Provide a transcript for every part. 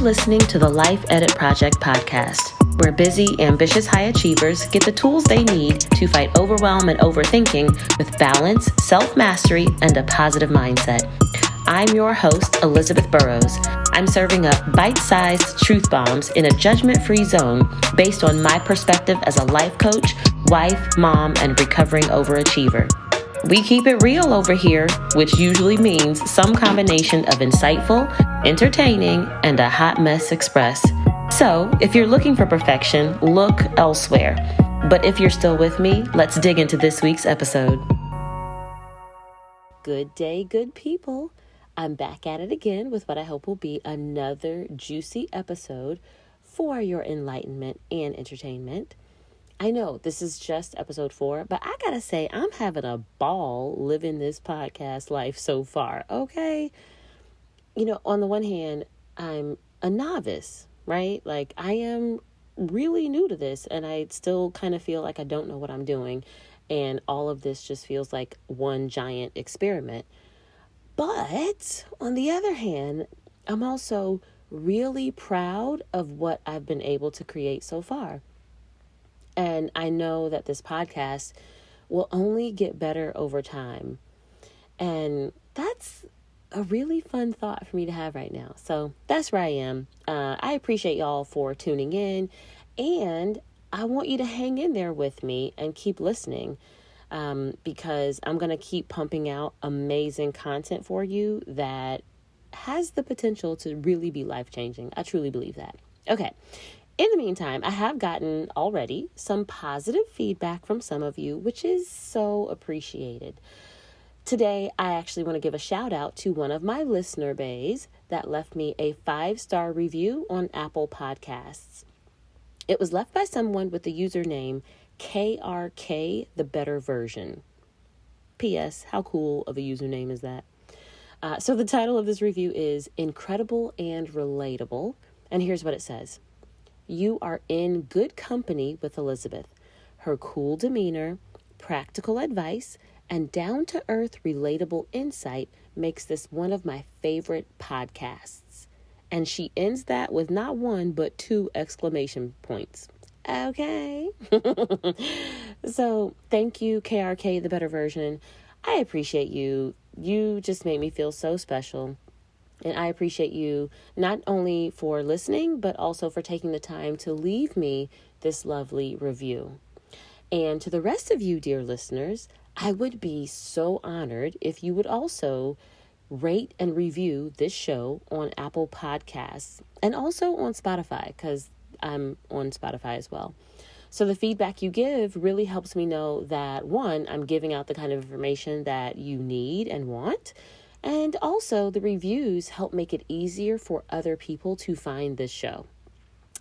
listening to the Life Edit Project podcast, where busy, ambitious high achievers get the tools they need to fight overwhelm and overthinking with balance, self-mastery, and a positive mindset. I'm your host, Elizabeth Burrows. I'm serving up bite-sized truth bombs in a judgment-free zone based on my perspective as a life coach, wife, mom, and recovering overachiever. We keep it real over here, which usually means some combination of insightful, entertaining, and a hot mess express. So, if you're looking for perfection, look elsewhere. But if you're still with me, let's dig into this week's episode. Good day, good people. I'm back at it again with what I hope will be another juicy episode for your enlightenment and entertainment. I know this is just episode 4, but I gotta say, I'm having a ball living this podcast life so far, okay? You know, on the one hand, I'm a novice, right? Like, I am really new to this, and I still kind of feel like I don't know what I'm doing, and all of this just feels like one giant experiment. But, on the other hand, I'm also really proud of what I've been able to create so far. And I know that this podcast will only get better over time. And that's a really fun thought for me to have right now. So that's where I am. I appreciate y'all for tuning in. And I want you to hang in there with me and keep listening. Because I'm going to keep pumping out amazing content for you that has the potential to really be life-changing. I truly believe that. Okay. In the meantime, I have gotten already some positive feedback from some of you, which is so appreciated. Today, I actually want to give a shout out to one of my listener bays that left me a 5-star review on Apple Podcasts. It was left by someone with the username KRK, the better version. P.S. How cool of a username is that? So the title of this review is Incredible and Relatable. And here's what it says. You are in good company with Elizabeth. Her cool demeanor, practical advice, and down-to-earth relatable insight makes this one of my favorite podcasts. And she ends that with not one, but 2 exclamation points. Okay. So thank you, KRK, the better version. I appreciate you. You just made me feel so special. And I appreciate you not only for listening, but also for taking the time to leave me this lovely review. And to the rest of you, dear listeners, I would be so honored if you would also rate and review this show on Apple Podcasts and also on Spotify, because I'm on Spotify as well. So the feedback you give really helps me know that, one, I'm giving out the kind of information that you need and want. And also the reviews help make it easier for other people to find this show.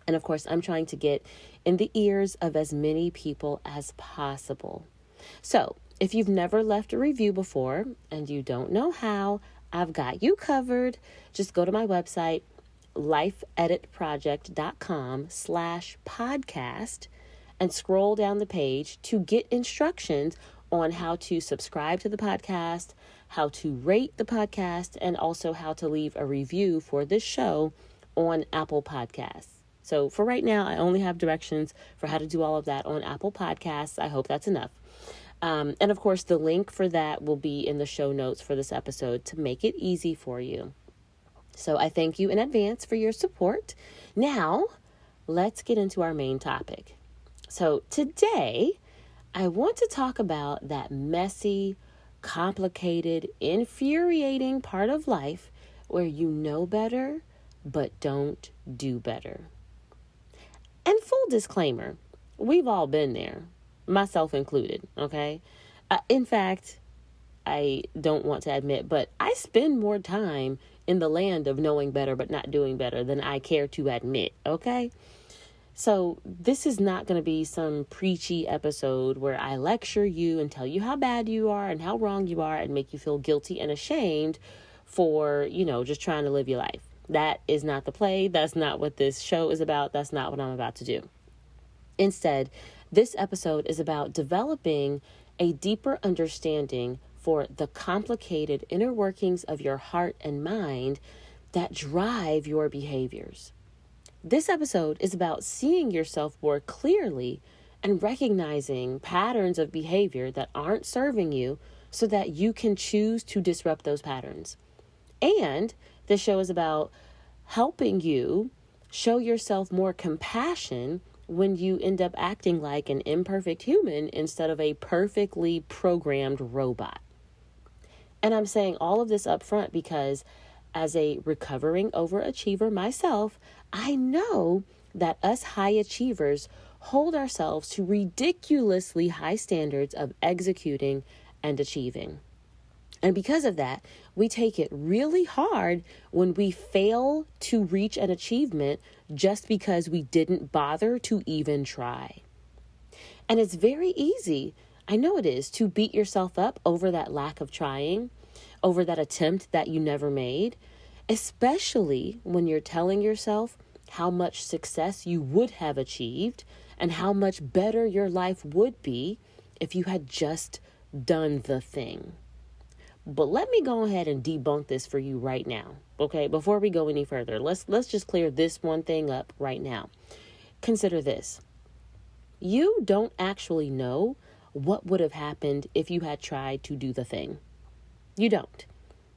And of course, I'm trying to get in the ears of as many people as possible. So if you've never left a review before and you don't know how, I've got you covered. Just go to my website, lifeeditproject.com/podcast, and scroll down the page to get instructions on how to subscribe to the podcast, how to rate the podcast, and also how to leave a review for this show on Apple Podcasts. So for right now, I only have directions for how to do all of that on Apple Podcasts. I hope that's enough. And of course, the link for that will be in the show notes for this episode to make it easy for you. So I thank you in advance for your support. Now, let's get into our main topic. So today, I want to talk about that messy, complicated, infuriating part of life where you know better, but don't do better. And full disclaimer, we've all been there, myself included, okay? In fact, I don't want to admit, but I spend more time in the land of knowing better but not doing better than I care to admit, okay? So this is not going to be some preachy episode where I lecture you and tell you how bad you are and how wrong you are and make you feel guilty and ashamed for, just trying to live your life. That is not the play. That's not what this show is about. That's not what I'm about to do. Instead, this episode is about developing a deeper understanding for the complicated inner workings of your heart and mind that drive your behaviors. This episode is about seeing yourself more clearly and recognizing patterns of behavior that aren't serving you so that you can choose to disrupt those patterns. And this show is about helping you show yourself more compassion when you end up acting like an imperfect human instead of a perfectly programmed robot. And I'm saying all of this up front because as a recovering overachiever myself, I know that us high achievers hold ourselves to ridiculously high standards of executing and achieving. And because of that, we take it really hard when we fail to reach an achievement just because we didn't bother to even try. And it's very easy, I know it is, to beat yourself up over that lack of trying, over that attempt that you never made, especially when you're telling yourself how much success you would have achieved and how much better your life would be if you had just done the thing. But let me go ahead and debunk this for you right now, okay? Before we go any further, let's just clear this one thing up right now. Consider this. You don't actually know what would have happened if you had tried to do the thing. You don't.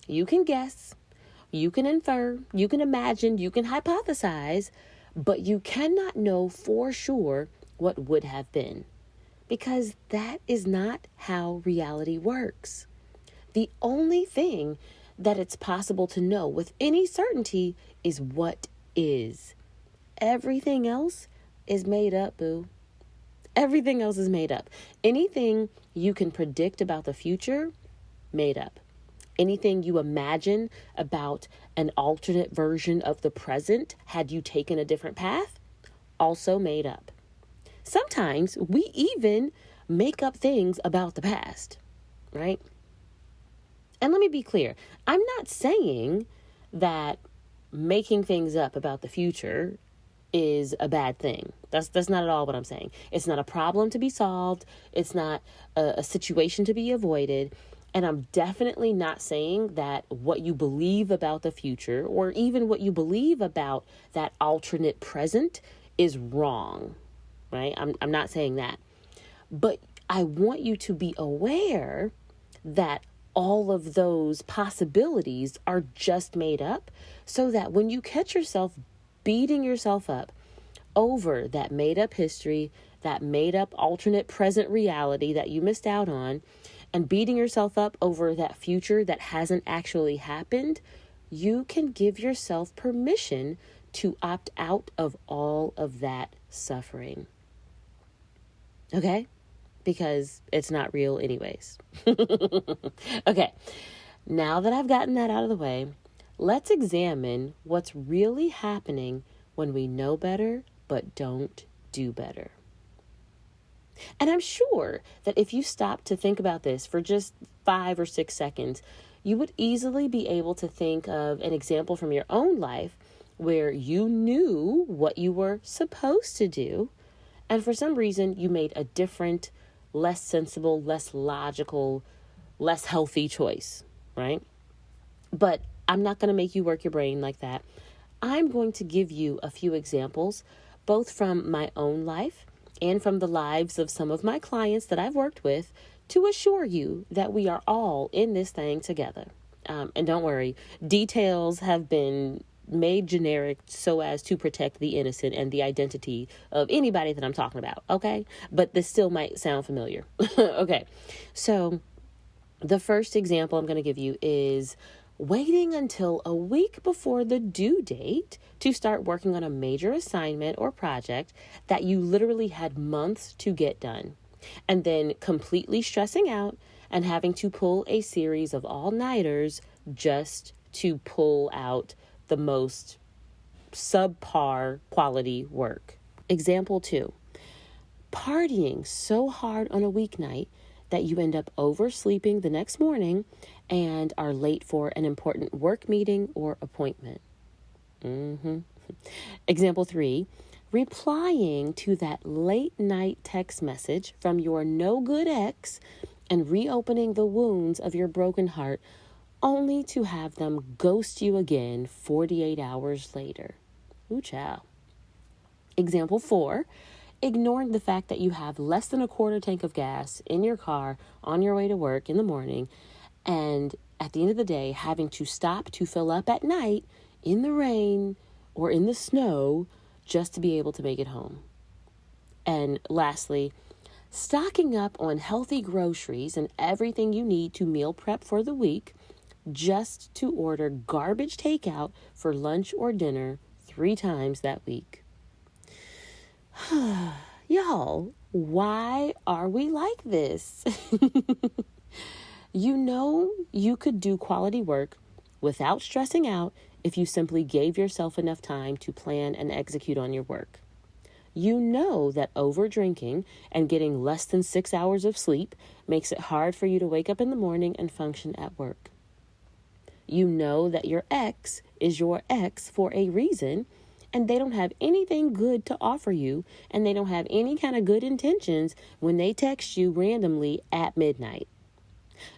You can guess, you can infer, you can imagine, you can hypothesize, but you cannot know for sure what would have been, because that is not how reality works. The only thing that it's possible to know with any certainty is what is. Everything else is made up, boo. Everything else is made up. Anything you can predict about the future, made up. Anything you imagine about an alternate version of the present had you taken a different path, also made up. Sometimes we even make up things about the past, right? And let me be clear. I'm not saying that making things up about the future is a bad thing. That's not at all what I'm saying. It's not a problem to be solved. It's not a situation to be avoided. And I'm definitely not saying that what you believe about the future or even what you believe about that alternate present is wrong, right? I'm not saying that. But I want you to be aware that all of those possibilities are just made up so that when you catch yourself beating yourself up over that made up history, that made up alternate present reality that you missed out on, and beating yourself up over that future that hasn't actually happened, you can give yourself permission to opt out of all of that suffering. Okay? Because it's not real anyways. Okay, now that I've gotten that out of the way, let's examine what's really happening when we know better but don't do better. And I'm sure that if you stop to think about this for just 5 or 6 seconds, you would easily be able to think of an example from your own life where you knew what you were supposed to do, and for some reason you made a different, less sensible, less logical, less healthy choice, right? But I'm not going to make you work your brain like that. I'm going to give you a few examples, both from my own life and from the lives of some of my clients that I've worked with, to assure you that we are all in this thing together. And don't worry, details have been made generic so as to protect the innocent and the identity of anybody that I'm talking about, okay? But this still might sound familiar. Okay, so the first example I'm going to give you is waiting until a week before the due date to start working on a major assignment or project that you literally had months to get done, and then completely stressing out and having to pull a series of all-nighters just to pull out the most subpar quality work. Example 2, partying so hard on a weeknight that you end up oversleeping the next morning and are late for an important work meeting or appointment. Example 3, replying to that late night text message from your no good ex and reopening the wounds of your broken heart only to have them ghost you again 48 hours later. Ooh, child. Example 4, ignoring the fact that you have less than a quarter tank of gas in your car on your way to work in the morning, and at the end of the day, having to stop to fill up at night in the rain or in the snow just to be able to make it home. And lastly, stocking up on healthy groceries and everything you need to meal prep for the week just to order garbage takeout for lunch or dinner 3 times that week. Y'all, why are we like this? You know you could do quality work without stressing out if you simply gave yourself enough time to plan and execute on your work. You know that over drinking and getting less than 6 hours of sleep makes it hard for you to wake up in the morning and function at work. You know that your ex is your ex for a reason, and they don't have anything good to offer you, and they don't have any kind of good intentions when they text you randomly at midnight.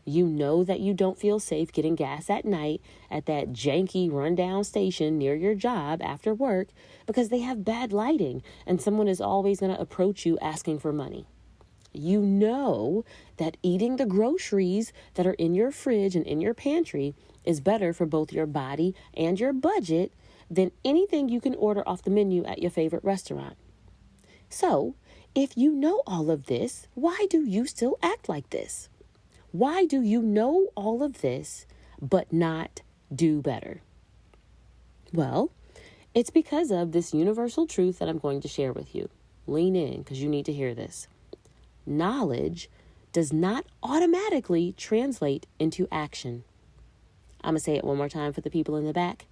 You know that you don't feel safe getting gas at night at that janky rundown station near your job after work because they have bad lighting and someone is always going to approach you asking for money. You know that eating the groceries that are in your fridge and in your pantry is better for both your body and your budget than anything you can order off the menu at your favorite restaurant. So, if you know all of this, why do you still act like this? Why do you know all of this but not do better? Well, it's because of this universal truth that I'm going to share with you. Lean in because you need to hear this. Knowledge does not automatically translate into action. I'm going to say it one more time for the people in the back.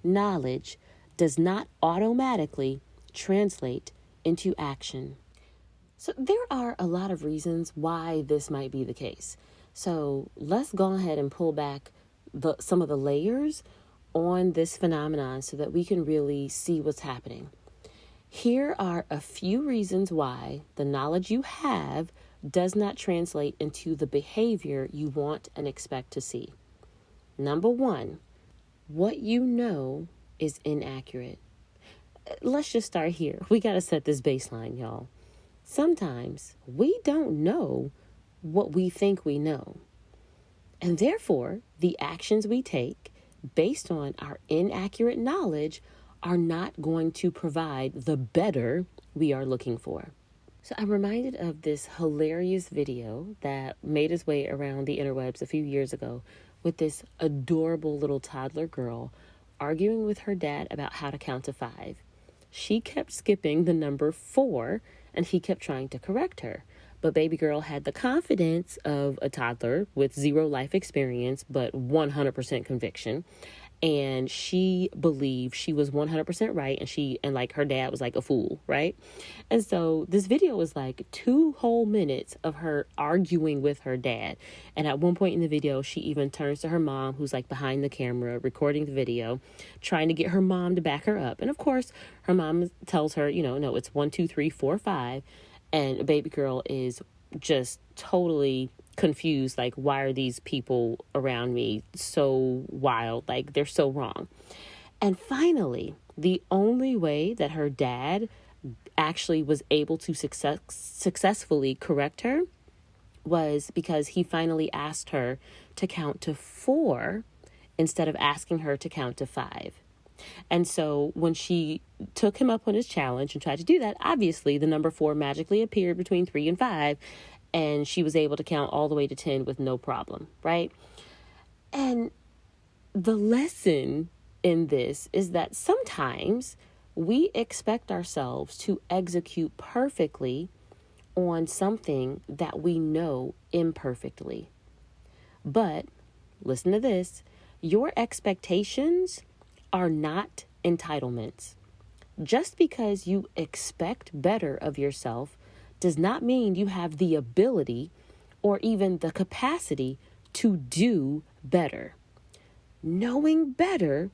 Knowledge does not automatically translate into action. So there are a lot of reasons why this might be the case. So let's go ahead and pull back some of the layers on this phenomenon so that we can really see what's happening. Here are a few reasons why the knowledge you have does not translate into the behavior you want and expect to see. Number 1, what you know is inaccurate. Let's just start here. We got to set this baseline, y'all. Sometimes we don't know what we think we know. And therefore, the actions we take based on our inaccurate knowledge are not going to provide the better we are looking for. So I'm reminded of this hilarious video that made its way around the interwebs a few years ago with this adorable little toddler girl arguing with her dad about how to count to 5. She kept skipping the number 4 and he kept trying to correct her. But baby girl had the confidence of a toddler with 0 life experience, but 100% conviction. And she believed she was 100% right. And like her dad was like a fool, right? And so this video was like 2 whole minutes of her arguing with her dad. And at one point in the video, she even turns to her mom, who's like behind the camera, recording the video, trying to get her mom to back her up. And of course, her mom tells her, no, it's 1, 2, 3, 4, 5. And baby girl is just totally confused. Like, why are these people around me so wild? Like, they're so wrong. And finally, the only way that her dad actually was able to successfully correct her was because he finally asked her to count to 4 instead of asking her to count to 5. And so when she took him up on his challenge and tried to do that, obviously the number 4 magically appeared between 3 and 5, and she was able to count all the way to 10 with no problem, right? And the lesson in this is that sometimes we expect ourselves to execute perfectly on something that we know imperfectly. But listen to this, your expectations are not entitlements. Just because you expect better of yourself does not mean you have the ability or even the capacity to do better. Knowing better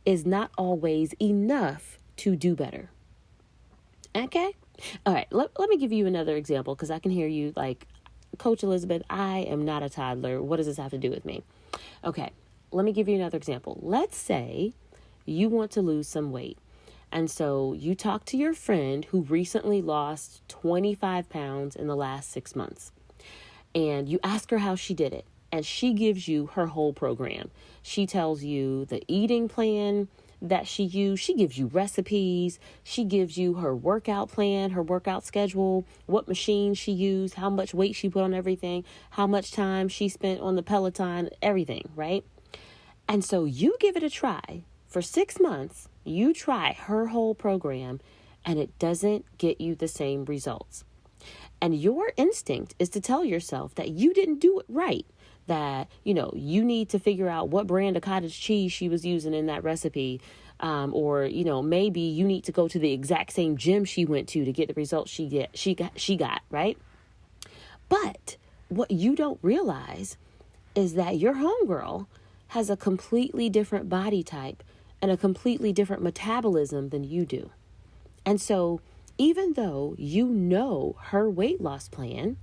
is not always enough to do better. Okay? All right, let me give you another example because I can hear you like, Coach Elizabeth, I am not a toddler. What does this have to do with me? Okay, let me give you another example. Let's say you want to lose some weight. And so you talk to your friend who recently lost 25 pounds in the last 6 months. And you ask her how she did it. And she gives you her whole program. She tells you the eating plan that she used. She gives you recipes. She gives you her workout plan, her workout schedule, what machine she used, how much weight she put on everything, how much time she spent on the Peloton, everything, right? And so you give it a try. For 6 months, you try her whole program, and it doesn't get you the same results. And your instinct is to tell yourself that you didn't do it right, that, you need to figure out what brand of cottage cheese she was using in that recipe. Or, maybe you need to go to the exact same gym she went to get the results she got, right? But what you don't realize is that your homegirl has a completely different body type and a completely different metabolism than you do. And so even though you know her weight loss plan,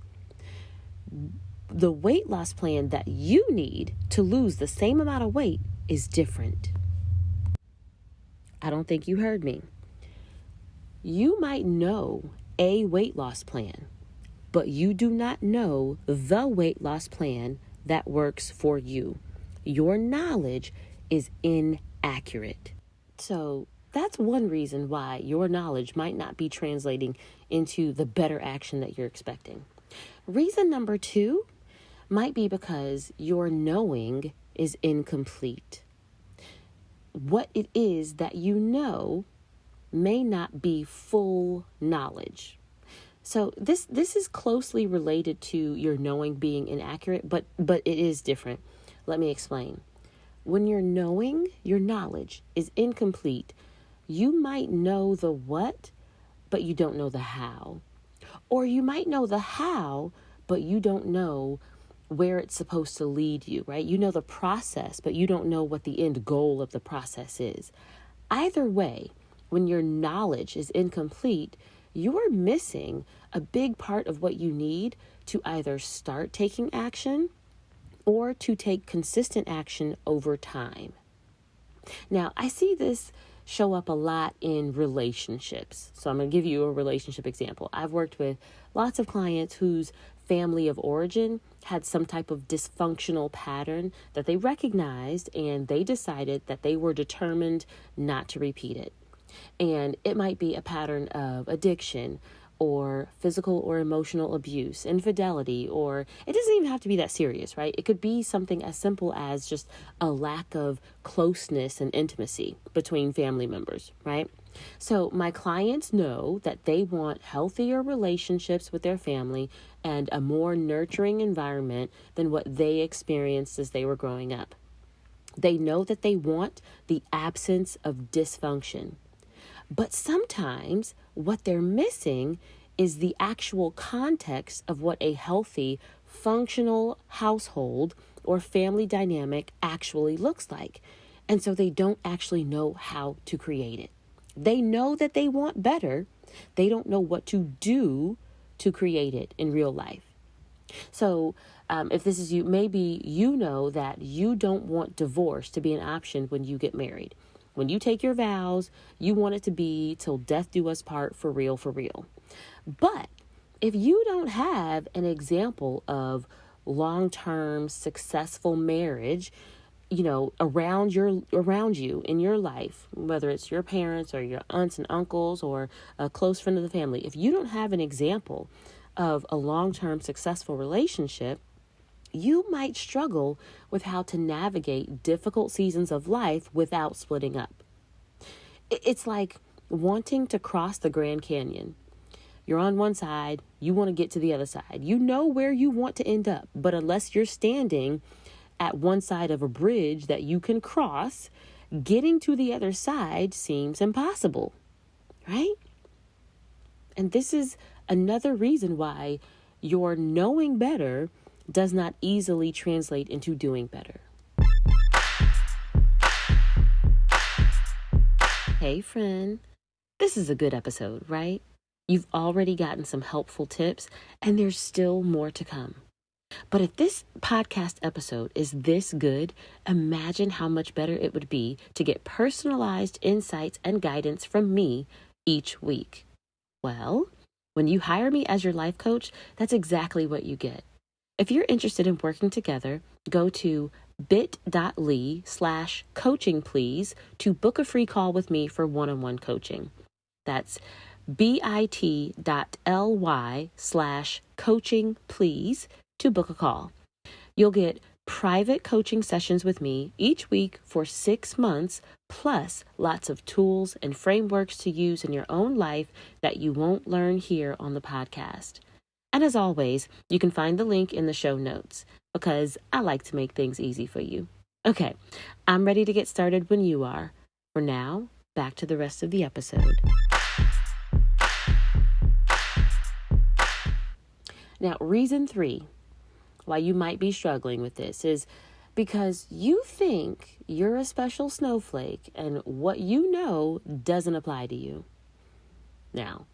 the weight loss plan that you need to lose the same amount of weight is different. I don't think you heard me. You might know a weight loss plan, but you do not know the weight loss plan that works for you. Your knowledge is inaccurate. So that's one reason why your knowledge might not be translating into the better action that you're expecting. Reason number 2 might be because your knowing is incomplete. What it is that you know may not be full knowledge. So this is closely related to your knowing being inaccurate, but it is different. Let me explain. When your knowing, your knowledge is incomplete, you might know the what, but you don't know the how. Or you might know the how, but you don't know where it's supposed to lead you, right? You know the process, but you don't know what the end goal of the process is. Either way, when your knowledge is incomplete, you're missing a big part of what you need to either start taking action or to take consistent action over time. Now, I see this show up a lot in relationships. So I'm going to give you a relationship example. I've worked with lots of clients whose family of origin had some type of dysfunctional pattern that they recognized, and they decided that they were determined not to repeat it. And it might be a pattern of addiction or physical or emotional abuse, infidelity, or it doesn't even have to be that serious, right? It could be something as simple as just a lack of closeness and intimacy between family members, right? So my clients know that they want healthier relationships with their family and a more nurturing environment than what they experienced as they were growing up. They know that they want the absence of dysfunction. But sometimes what they're missing is the actual context of what a healthy, functional household or family dynamic actually looks like. And so they don't actually know how to create it. They know that they want better. They don't know what to do to create it in real life. So if this is you, maybe you know that you don't want divorce to be an option when you get married. When you take your vows, you want it to be till death do us part, for real, for real. But if you don't have an example of long-term successful marriage, around you in your life, whether it's your parents or your aunts and uncles or a close friend of the family, if you don't have an example of a long-term successful relationship, you might struggle with how to navigate difficult seasons of life without splitting up. It's like wanting to cross the Grand Canyon. You're on one side, you want to get to the other side. You know where you want to end up, but unless you're standing at one side of a bridge that you can cross, getting to the other side seems impossible, right? And this is another reason why your knowing better does not easily translate into doing better. Hey friend, this is a good episode, right? You've already gotten some helpful tips, and there's still more to come. But if this podcast episode is this good, imagine how much better it would be to get personalized insights and guidance from me each week. Well, when you hire me as your life coach, that's exactly what you get. If you're interested in working together, go to bit.ly/coaching please to book a free call with me for one-on-one coaching. That's bit.ly/coaching please to book a call. You'll get private coaching sessions with me each week for 6 months, plus lots of tools and frameworks to use in your own life that you won't learn here on the podcast. And as always, you can find the link in the show notes because I like to make things easy for you. Okay, I'm ready to get started when you are. For now, back to the rest of the episode. Now, reason 3 why you might be struggling with this is because you think you're a special snowflake and what you know doesn't apply to you. Now,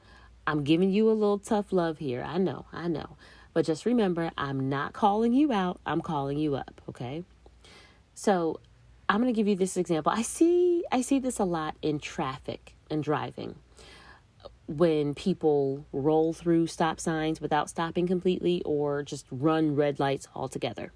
I'm giving you a little tough love here. I know. But just remember, I'm not calling you out. I'm calling you up, okay? So I'm going to give you this example. I see this a lot in traffic and driving. When people roll through stop signs without stopping completely or just run red lights altogether.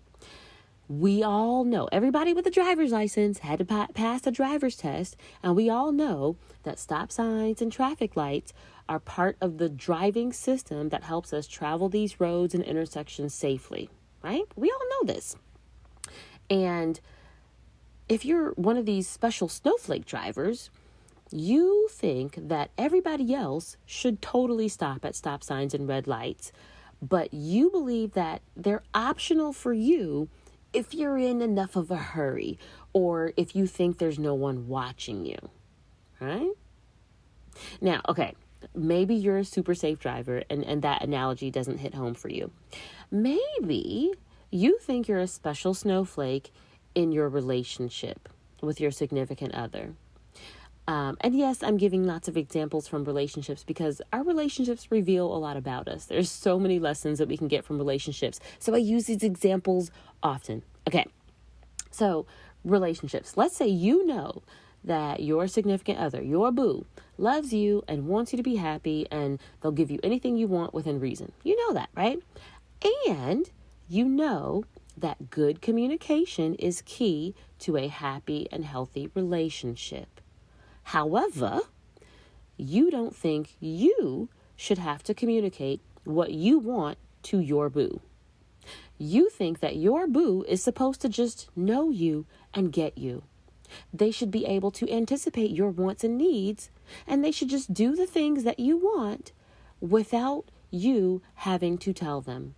We all know, everybody with a driver's license had to pass a driver's test, and we all know that stop signs and traffic lights are part of the driving system that helps us travel these roads and intersections safely, right? We all know this. And if you're one of these special snowflake drivers, you think that everybody else should totally stop at stop signs and red lights, but you believe that they're optional for you if you're in enough of a hurry or if you think there's no one watching you, right? Now, okay, maybe you're a super safe driver and that analogy doesn't hit home for you. Maybe you think you're a special snowflake in your relationship with your significant other. And yes, I'm giving lots of examples from relationships because our relationships reveal a lot about us. There's so many lessons that we can get from relationships. So I use these examples often. Okay, so relationships. Let's say you know that your significant other, your boo, loves you and wants you to be happy and they'll give you anything you want within reason. You know that, right? And you know that good communication is key to a happy and healthy relationship. However, you don't think you should have to communicate what you want to your boo. You think that your boo is supposed to just know you and get you. They should be able to anticipate your wants and needs, and they should just do the things that you want without you having to tell them.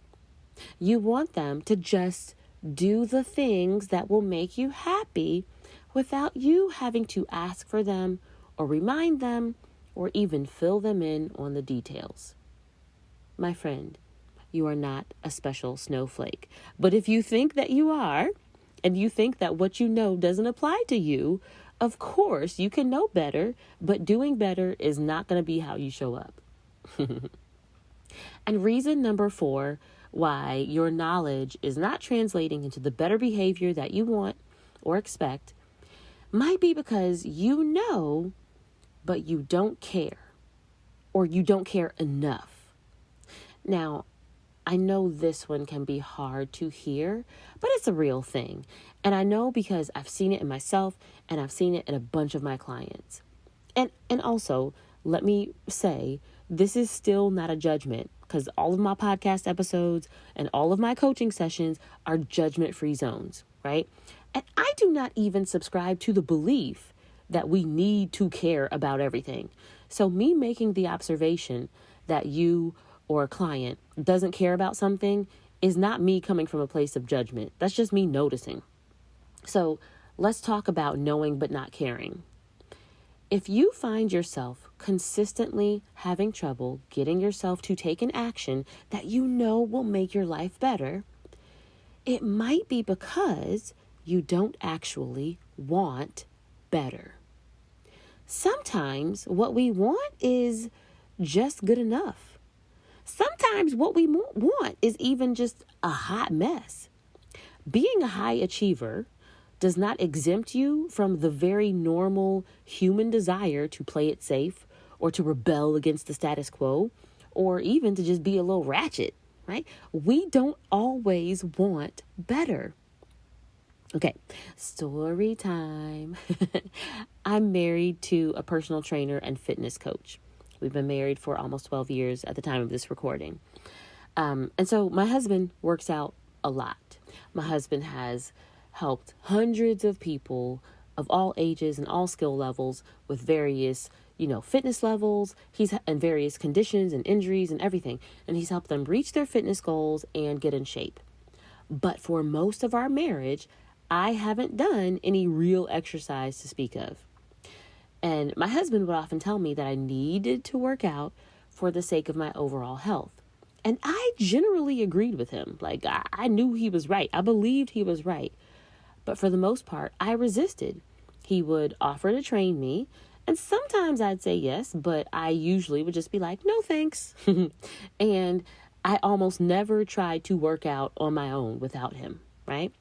You want them to just do the things that will make you happy without you having to ask for them or remind them or even fill them in on the details. My friend, you are not a special snowflake. But if you think that you are, and you think that what you know doesn't apply to you, of course you can know better, but doing better is not going to be how you show up. And reason number 4 why your knowledge is not translating into the better behavior that you want or expect might be because you know, but you don't care, or you don't care enough. Now, I know this one can be hard to hear, but it's a real thing. And I know because I've seen it in myself and I've seen it in a bunch of my clients. And also, let me say, this is still not a judgment because all of my podcast episodes and all of my coaching sessions are judgment-free zones, right? And I do not even subscribe to the belief that we need to care about everything. So me making the observation that you or a client doesn't care about something is not me coming from a place of judgment. That's just me noticing. So let's talk about knowing but not caring. If you find yourself consistently having trouble getting yourself to take an action that you know will make your life better, it might be because you don't actually want better. Sometimes what we want is just good enough. sometimes what we want is even just a hot mess. Being a high achiever does not exempt you from the very normal human desire to play it safe or to rebel against the status quo or even to just be a little ratchet, right? We don't always want better. Okay, story time. I'm married to a personal trainer and fitness coach. We've been married for almost 12 years at the time of this recording. And so my husband works out a lot. My husband has helped hundreds of people of all ages and all skill levels with various, fitness levels. He's in various conditions and injuries and everything. And he's helped them reach their fitness goals and get in shape. But for most of our marriage, I haven't done any real exercise to speak of. And my husband would often tell me that I needed to work out for the sake of my overall health. And I generally agreed with him. Like, I knew he was right. I believed he was right. But for the most part, I resisted. He would offer to train me. And sometimes I'd say yes, but I usually would just be like, no, thanks. And I almost never tried to work out on my own without him, right?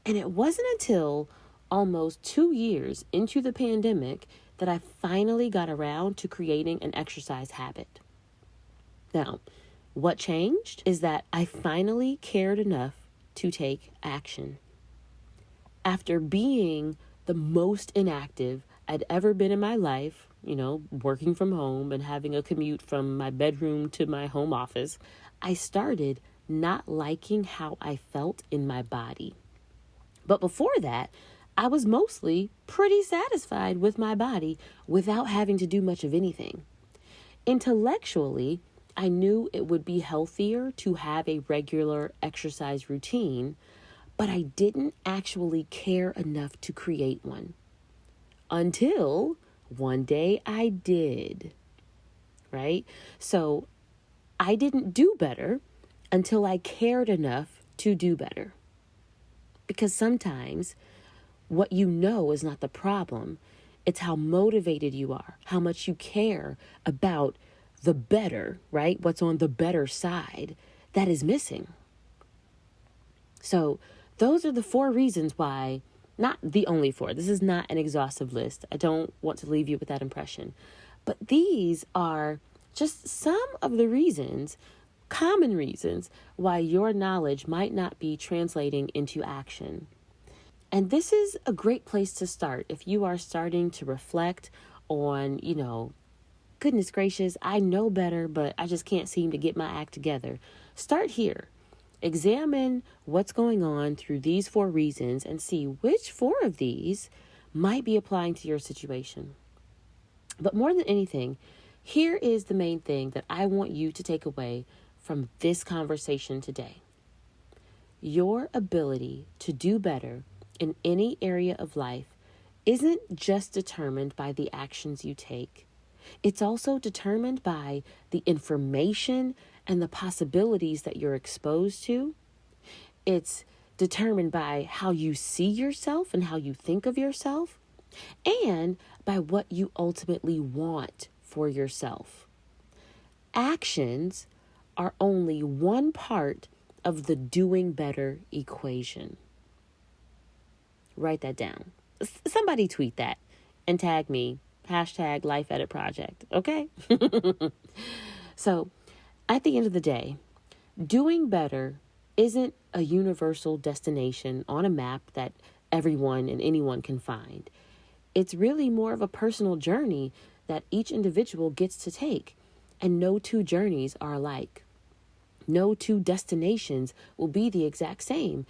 And it wasn't until almost 2 years into the pandemic that I finally got around to creating an exercise habit. Now, what changed is that I finally cared enough to take action. After being the most inactive I'd ever been in my life, working from home and having a commute from my bedroom to my home office, I started not liking how I felt in my body. But before that, I was mostly pretty satisfied with my body without having to do much of anything. Intellectually, I knew it would be healthier to have a regular exercise routine, but I didn't actually care enough to create one. Until one day I did, right? So I didn't do better until I cared enough to do better. Because sometimes what you know is not the problem. It's how motivated you are, how much you care about the better, right? What's on the better side that is missing. So those are the 4 reasons why, not the only 4. This is not an exhaustive list. I don't want to leave you with that impression. But these are just some of the reasons, common reasons, why your knowledge might not be translating into action. And this is a great place to start if you are starting to reflect on, goodness gracious, I know better, but I just can't seem to get my act together. Start here. Examine what's going on through these 4 reasons and see which 4 of these might be applying to your situation. But more than anything, here is the main thing that I want you to take away from this conversation today. Your ability to do better in any area of life isn't just determined by the actions you take. It's also determined by the information and the possibilities that you're exposed to. It's determined by how you see yourself and how you think of yourself, and by what you ultimately want for yourself. Actions are only one part of the doing better equation. Write that down. Somebody tweet that and tag me, #LifeEditProject, okay? So, at the end of the day, doing better isn't a universal destination on a map that everyone and anyone can find. It's really more of a personal journey that each individual gets to take, and no 2 journeys are alike. No 2 destinations will be the exact same,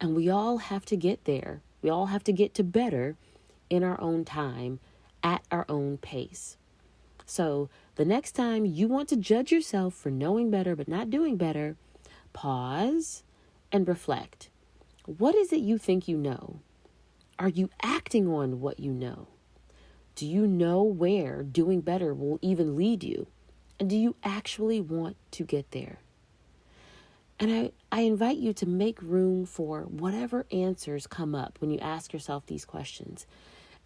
and we all have to get there. We all have to get to better in our own time, at our own pace. So the next time you want to judge yourself for knowing better but not doing better, pause and reflect. What is it you think you know? Are you acting on what you know? Do you know where doing better will even lead you? And do you actually want to get there? And I invite you to make room for whatever answers come up when you ask yourself these questions.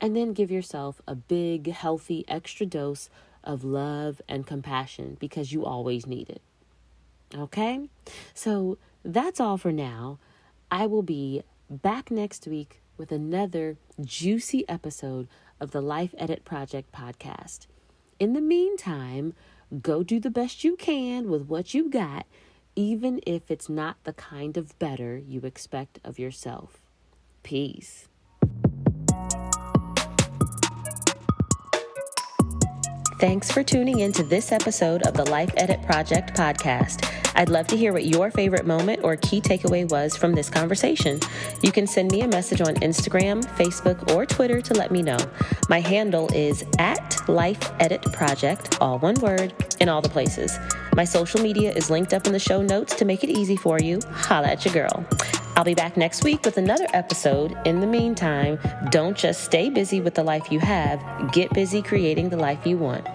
And then give yourself a big, healthy, extra dose of love and compassion because you always need it. Okay? So that's all for now. I will be back next week with another juicy episode of the Life Edit Project podcast. In the meantime, go do the best you can with what you got, even if it's not the kind of better you expect of yourself. Peace. Thanks for tuning in to this episode of the Life Edit Project podcast. I'd love to hear what your favorite moment or key takeaway was from this conversation. You can send me a message on Instagram, Facebook, or Twitter to let me know. My handle is @LifeEditProject, all one word, in all the places. My social media is linked up in the show notes to make it easy for you. Holla at your girl. I'll be back next week with another episode. In the meantime, don't just stay busy with the life you have, get busy creating the life you want.